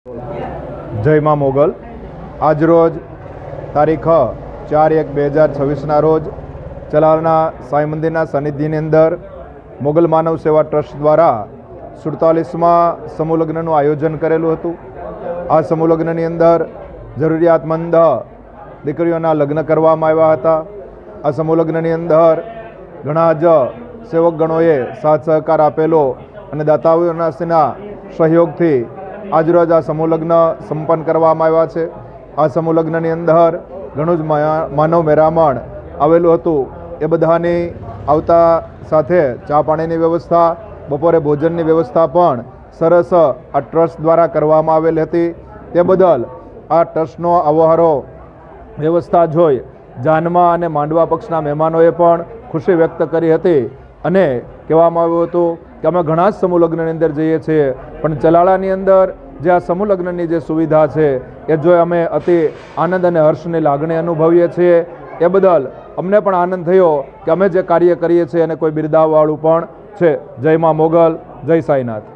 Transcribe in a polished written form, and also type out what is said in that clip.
જય મા મોગલ. આજરોજ તારીખ 4/1/2026ના રોજ ચલાળના સાંઈ મંદિરના સાનિધ્યની અંદર મોગલ માનવ સેવા ટ્રસ્ટ દ્વારા 47મા સમૂહ લગ્નનું આયોજન કરેલું હતું. આ સમૂહ લગ્નની અંદર જરૂરિયાતમંદ દીકરીઓના લગ્ન કરવામાં આવ્યા હતા. આ સમૂહ લગ્નની અંદર ઘણા જ સેવકગણોએ સાથ સહકાર આપેલો અને દાતાઓના સહયોગથી આજરોજ આ સમૂહ લગ્ન સંપન્ન કરવામાં આવ્યા છે. આ સમૂહ લગ્નની અંદર ઘણું જ માનવ મેરામણ આવેલું હતું. એ બધાની આવતા સાથે ચા પાણીની વ્યવસ્થા, બપોરે ભોજનની વ્યવસ્થા પણ સરસ આ ટ્રસ્ટ દ્વારા કરવામાં આવેલી હતી. તે બદલ આ ટ્રસ્ટનો આવારો વ્યવસ્થા જોઈ જાનમાં અને માંડવા પક્ષના મહેમાનોએ પણ ખુશી વ્યક્ત કરી હતી અને કહેવામાં આવ્યું હતું કે અમે ઘણા જ સમૂહ લગ્નની અંદર જઈએ છીએ, પણ ચલાળાની અંદર જે આ સમૂહ લગ્નની જે સુવિધા છે એ જોઈ અમે અતિ આનંદ અને હર્ષની લાગણી અનુભવીએ છીએ. એ બદલ અમને પણ આનંદ થયો કે અમે જે કાર્ય કરીએ છીએ એને કોઈ બિરદાવવાળું પણ છે. જય મા મોગલ, જય સાંઈનાથ.